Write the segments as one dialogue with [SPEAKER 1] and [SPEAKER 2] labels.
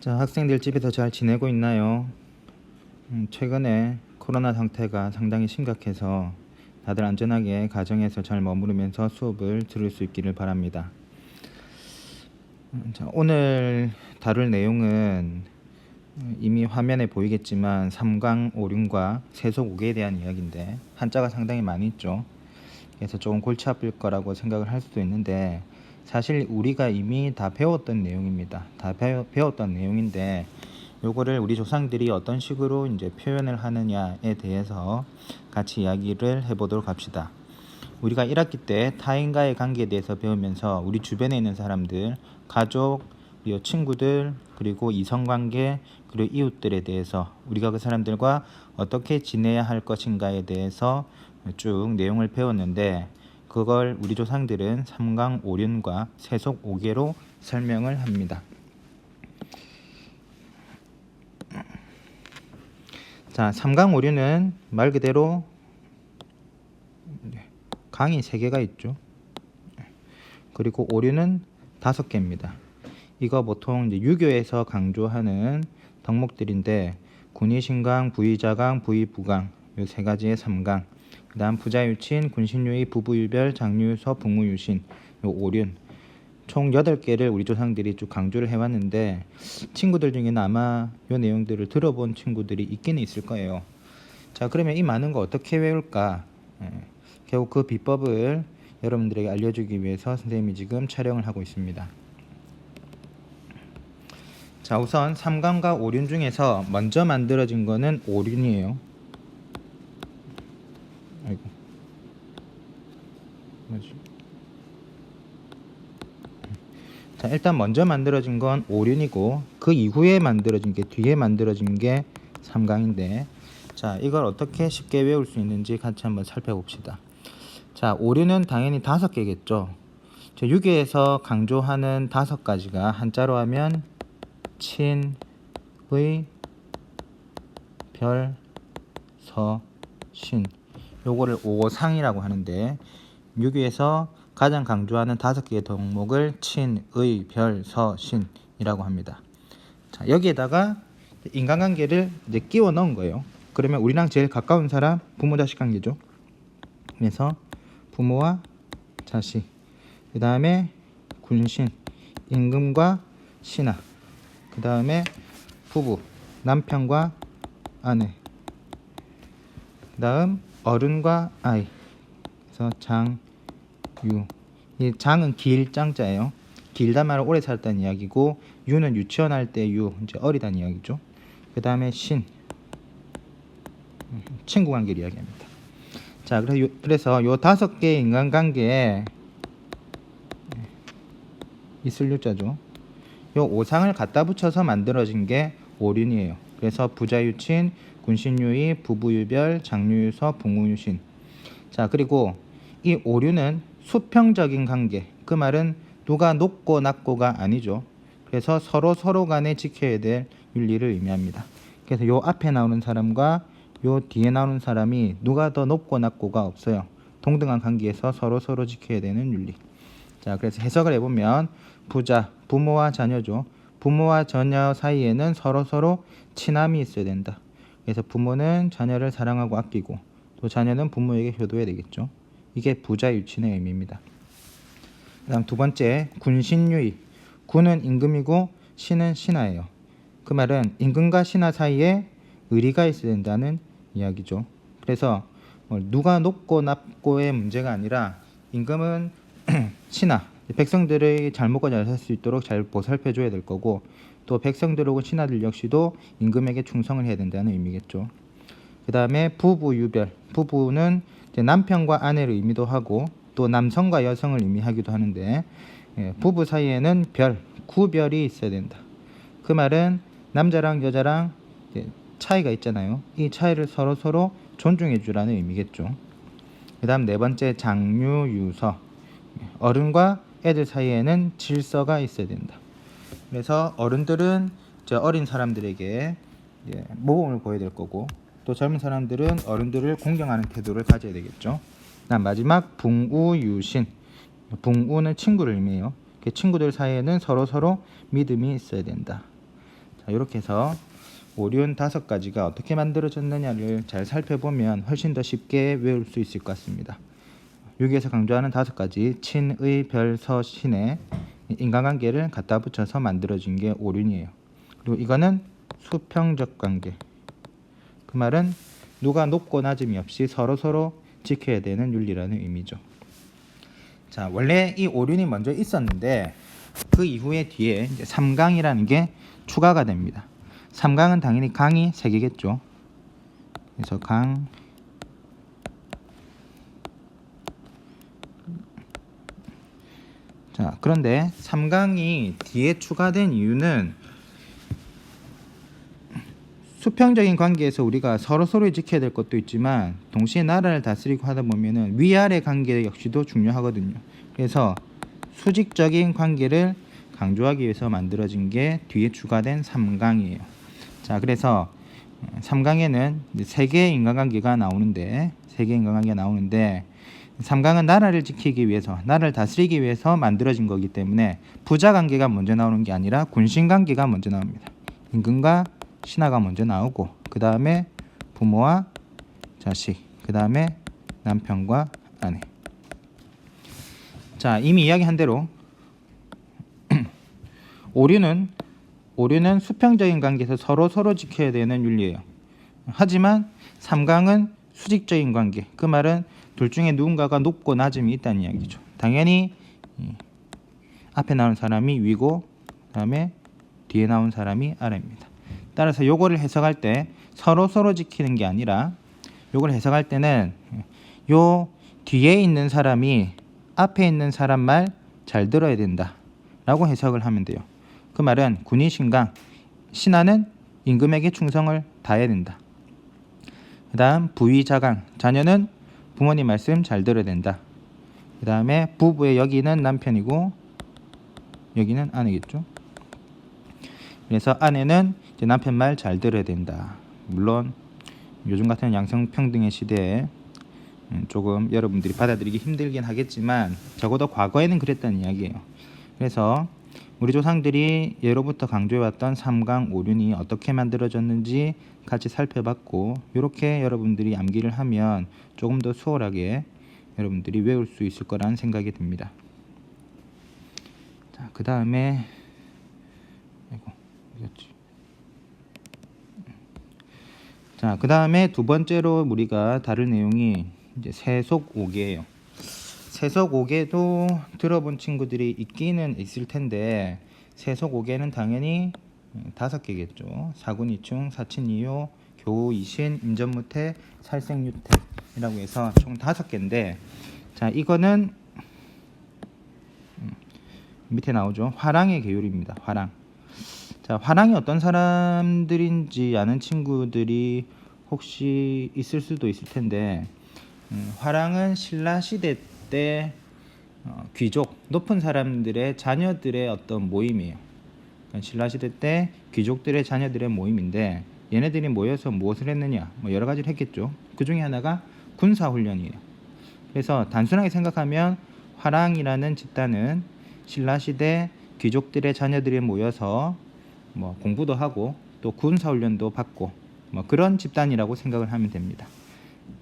[SPEAKER 1] 자, 학생들 집에서 잘 지내고 있나요? 최근에 코로나 상태가 상당히 심각해서 다들 안전하게 가정에서 잘 머무르면서 수업을 들을 수 있기를 바랍니다. 자, 오늘 다룰 내용은 이미 화면에 보이겠지만 삼강오륜과 세속오계에 대한 이야기인데 한자가 상당히 많이 있죠. 그래서 조금 골치 아플 거라고 생각을 할 수도 있는데 사실 우리가 이미 다 배웠던 내용입니다. 다 배웠던 내용인데 요거를 우리 조상들이 어떤 식으로 이제 표현을 하느냐에 대해서 같이 이야기를 해보도록 합시다. 우리가 1학기 때 타인과의 관계에 대해서 배우면서 우리 주변에 있는 사람들, 가족, 그리고 친구들, 그리고 이성관계, 그리고 이웃들에 대해서 우리가 그 사람들과 어떻게 지내야 할 것인가에 대해서 쭉 내용을 배웠는데 그걸 우리 조상들은 삼강오륜과 세속오계로 설명을 합니다. 자, 삼강오륜은 말 그대로 강이 3개가 있죠. 그리고 오륜은 5개입니다. 이거 보통 이제 유교에서 강조하는 덕목들인데 군의신강, 부의자강, 부의부강 요 3가지의 삼강, 그 다음 부자유친, 군신유의, 부부유별, 장유서, 북무유신 요 오륜 총 8개를 우리 조상들이 쭉 강조를 해왔는데 친구들 중에는 아마 요 내용들을 들어본 친구들이 있기는 있을 거예요. 자, 그러면 이 많은 거 어떻게 외울까? 결국 그 비법을 여러분들에게 알려주기 위해서 선생님이 지금 촬영을 하고 있습니다. 자, 우선 삼강과 오륜 중에서 먼저 만들어진 거는 오륜이에요. 아이고, 뭐지? 자, 일단 먼저 만들어진 건 오륜이고 그 이후에 만들어진 게 뒤에 만들어진 게 삼강인데 자, 이걸 어떻게 쉽게 외울 수 있는지 같이 한번 살펴봅시다. 자, 오륜은 당연히 5개겠죠. 유교에서 강조하는 5가지가 한자로 하면 친, 의, 별, 서, 신 요거를 오상이라고 하는데 유교에서 가장 강조하는 5개의 덕목을 친, 의, 별, 서, 신이라고 합니다. 자, 여기에다가 인간관계를 이제 끼워 넣은 거예요. 그러면 우리랑 제일 가까운 사람 부모 자식 관계죠. 그래서 부모와 자식, 그 다음에 군신, 임금과 신하, 그 다음에 부부, 남편과 아내, 그 다음 어른과 아이, 그래서 장, 유. 이 장은 길장자예요. 길단 말은 오래 살다는 이야기고 유는 유치원 할 때 유, 이제 어리다는 이야기죠. 그 다음에 신, 친구 관계를 이야기합니다. 자, 그래서 요 5개의 인간관계에 있을 유자죠. 요 오상을 갖다 붙여서 만들어진 게 오륜이에요. 그래서 부자유친, 군신유의, 부부유별, 장유유서, 북무유신. 자, 그리고 이 오륜은 수평적인 관계, 그 말은 누가 높고 낮고가 아니죠. 그래서 서로 간에 지켜야 될 윤리를 의미합니다. 그래서 요 앞에 나오는 사람과 요 뒤에 나오는 사람이 누가 더 높고 낮고가 없어요. 동등한 관계에서 서로 지켜야 되는 윤리. 자, 그래서 해석을 해보면 부자, 부모와 자녀죠. 부모와 자녀 사이에는 서로 친함이 있어야 된다. 그래서 부모는 자녀를 사랑하고 아끼고 또 자녀는 부모에게 효도해야 되겠죠. 이게 부자유친의 의미입니다. 그 다음 2번째, 군신유의. 군은 임금이고 신은 신하예요. 그 말은 임금과 신하 사이에 의리가 있어야 된다는 이야기죠. 그래서 누가 높고 낮고의 문제가 아니라 임금은 신하, 백성들의 잘 먹고 잘 살 수 있도록 잘 보살펴줘야 될 거고 또 백성들하고 신하들 역시도 임금에게 충성을 해야 된다는 의미겠죠. 그 다음에 부부유별. 부부는 이제 남편과 아내를 의미도 하고 또 남성과 여성을 의미하기도 하는데 부부 사이에는 별, 구별이 있어야 된다. 그 말은 남자랑 여자랑 차이가 있잖아요. 이 차이를 서로 존중해 주라는 의미겠죠. 그 다음 4번째, 장유유서. 어른과 애들 사이에는 질서가 있어야 된다. 그래서 어른들은 어린 사람들에게 모범을 보여야 될 거고 또 젊은 사람들은 어른들을 공경하는 태도를 가져야 되겠죠. 그다음 마지막 북우유신. 북우는 친구를 의미해요. 친구들 사이에는 서로 믿음이 있어야 된다. 자, 이렇게 해서 오륜 5가지가 어떻게 만들어졌느냐를 잘 살펴보면 훨씬 더 쉽게 외울 수 있을 것 같습니다. 여기에서 강조하는 5가지 친의 별서 신의 인간관계를 갖다 붙여서 만들어진 게 오륜이에요. 그리고 이거는 수평적 관계. 그 말은 누가 높고 낮음이 없이 서로 지켜야 되는 윤리라는 의미죠. 자, 원래 이 오륜이 먼저 있었는데 그 이후에 뒤에 이제 3강이라는 게 추가가 됩니다. 3강은 당연히 강이 3개겠죠. 그래서 강, 자, 그런데 3강이 뒤에 추가된 이유는 수평적인 관계에서 우리가 서로 지켜야 될 것도 있지만 동시에 나라를 다스리고 하다 보면은 위아래 관계 역시도 중요하거든요. 그래서 수직적인 관계를 강조하기 위해서 만들어진 게 뒤에 추가된 3강이에요. 자, 그래서 3강에는 3개의 인간관계가 나오는데 3강은 나라를 지키기 위해서, 나라를 다스리기 위해서 만들어진 거기 때문에 부자 관계가 먼저 나오는 게 아니라 군신 관계가 먼저 나옵니다. 임금과 신하가 먼저 나오고 그 다음에 부모와 자식, 그 다음에 남편과 아내. 자, 이미 이야기한 대로 오륜은 수평적인 관계에서 서로 지켜야 되는 윤리예요. 하지만 3강은 수직적인 관계. 그 말은 둘 중에 누군가가 높고 낮음이 있다는 이야기죠. 당연히 앞에 나온 사람이 위고 그다음에 뒤에 나온 사람이 아래입니다. 따라서 요거를 해석할 때 서로 지키는 게 아니라 요걸 해석할 때는 요 뒤에 있는 사람이 앞에 있는 사람 말 잘 들어야 된다 라고 해석을 하면 돼요. 그 말은 군인 신강, 신하는 임금에게 충성을 다해야 된다. 그 다음 부위 자강, 자녀는 부모님 말씀 잘 들어야 된다. 그 다음에 부부의 여기는 남편이고 여기는 아내겠죠. 그래서 아내는 이제 남편 말 잘 들어야 된다. 물론 요즘 같은 양성평등의 시대에 조금 여러분들이 받아들이기 힘들긴 하겠지만 적어도 과거에는 그랬다는 이야기예요. 그래서 우리 조상들이 예로부터 강조해왔던 3강 오륜이 어떻게 만들어졌는지 같이 살펴봤고 이렇게 여러분들이 암기를 하면 조금 더 수월하게 여러분들이 외울 수 있을 거라는 생각이 듭니다. 자, 그 다음에 그 다음에 두 번째로 우리가 다룰 내용이 이제 세속오계예요. 세속오계도 들어본 친구들이 있기는 있을 텐데 세속오계는 당연히 5개겠죠. 사군이충, 사친이요, 교우이신, 임전무태, 살생유태이라고 해서 총 5개인데 자, 이거는 밑에 나오죠. 화랑의 계율입니다. 화랑. 자, 화랑이 어떤 사람들인지 아는 친구들이 혹시 있을 수도 있을 텐데 화랑은 신라시대 때 귀족, 높은 사람들의 자녀들의 어떤 모임이에요. 그러니까 신라시대 때 귀족들의 자녀들의 모임인데 얘네들이 모여서 무엇을 했느냐, 뭐 여러 가지를 했겠죠. 그 중에 하나가 군사훈련이에요. 그래서 단순하게 생각하면 화랑이라는 집단은 신라시대 귀족들의 자녀들이 모여서 뭐 공부도 하고 또 군사훈련도 받고 뭐 그런 집단이라고 생각을 하면 됩니다.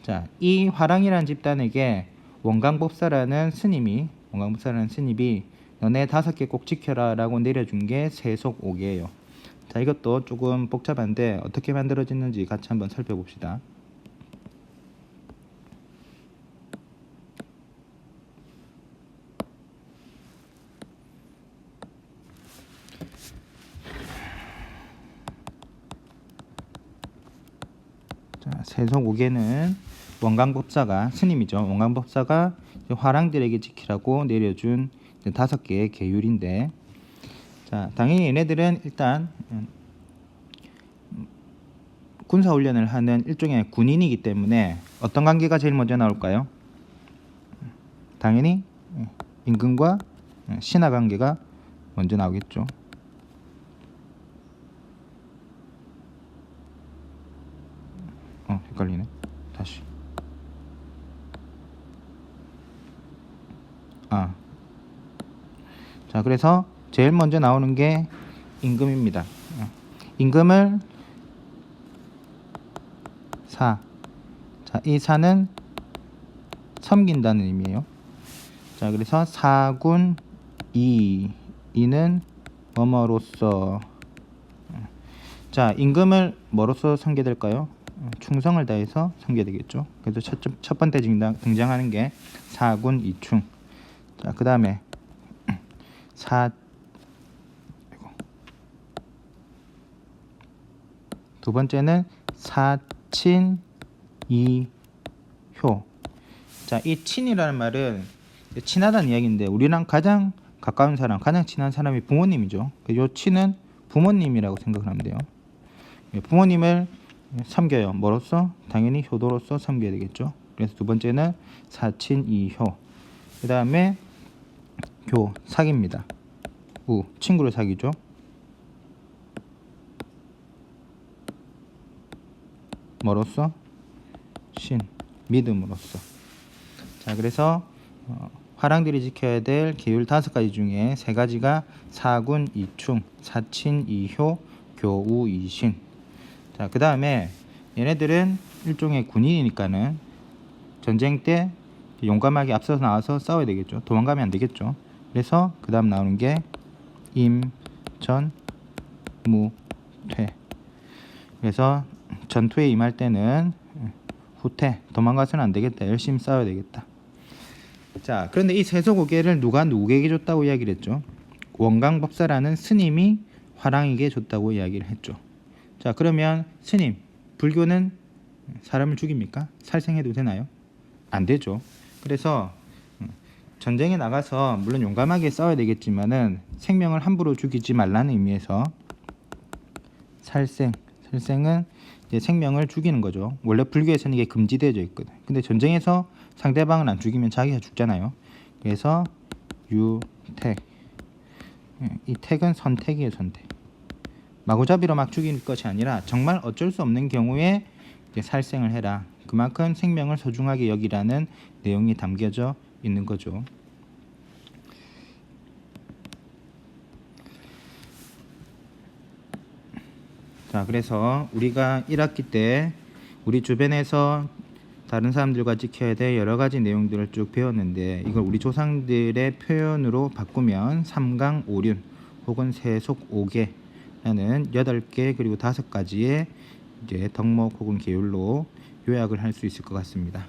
[SPEAKER 1] 자, 이 화랑이라는 집단에게 원광법사라는 스님이 너네 5개 꼭 지켜라 라고 내려준 게 세속오계예요. 자, 이것도 조금 복잡한데 어떻게 만들어졌는지 같이 한번 살펴봅시다. 자, 세속오계는 원광법사가 스님이죠. 원광법사가 화랑들에게 지키라고 내려준 5개의 계율인데 자, 당연히 얘네들은 일단 군사훈련을 하는 일종의 군인이기 때문에 어떤 관계가 제일 먼저 나올까요? 당연히 임금과 신하 관계가 먼저 나오겠죠. 헷갈리네. 다시. 자, 그래서 제일 먼저 나오는 게 임금입니다. 임금을 사. 자, 이 사는 섬긴다는 의미예요. 자, 그래서 사군 이는 뭐뭐로써. 자, 임금을 뭐로써 섬겨될까요? 충성을 다해서 섬겨되겠죠. 그래서 첫 번째 등장하는 게 사군 이충. 자, 그 다음에 두 번째는 사친 이효. 자, 이 친이라는 말은 친하다는 이야기인데 우리랑 가장 가까운 사람, 가장 친한 사람이 부모님이죠. 이 친은 부모님이라고 생각을 하면 돼요. 부모님을 섬겨요. 뭐로써? 당연히 효도로서 섬겨야 되겠죠. 그래서 두 번째는 사친이효. 그 다음에 교, 사귀입니다. 우, 친구를 사귀죠. 뭐로써? 신, 믿음으로써. 자, 그래서 화랑들이 지켜야 될 계율 5가지 중에 3가지가 사군 이충, 사친 이효, 교우 이신. 자, 그 다음에 얘네들은 일종의 군인이니까는 전쟁 때 용감하게 앞서서 나와서 싸워야 되겠죠. 도망가면 안 되겠죠. 그래서 그 다음 나오는 게 임, 전, 무, 퇴. 그래서 전투에 임할 때는 후퇴, 도망가서는 안 되겠다. 열심히 싸워야 되겠다. 자, 그런데 이 세소고개를 누가 누구에게 줬다고 이야기를 했죠? 원광법사라는 스님이 화랑에게 줬다고 이야기를 했죠. 자, 그러면 스님, 불교는 사람을 죽입니까? 살생해도 되나요? 안 되죠. 그래서 전쟁에 나가서 물론 용감하게 싸워야 되겠지만은 생명을 함부로 죽이지 말라는 의미에서 살생은 이제 생명을 죽이는 거죠. 원래 불교에서는 이게 금지되어져 있거든. 근데 전쟁에서 상대방을 안 죽이면 자기가 죽잖아요. 그래서 유택. 이 택은 선택이에요, 선택. 마구잡이로 막 죽일 것이 아니라 정말 어쩔 수 없는 경우에 이제 살생을 해라. 그만큼 생명을 소중하게 여기라는 내용이 담겨져 있는 거죠. 자, 그래서 우리가 1학기 때 우리 주변에서 다른 사람들과 지켜야 될 여러 가지 내용들을 쭉 배웠는데 이걸 우리 조상들의 표현으로 바꾸면 삼강오륜 혹은 세속오계라는 8개 그리고 5가지의 이제 덕목 혹은 계율로 요약을 할 수 있을 것 같습니다.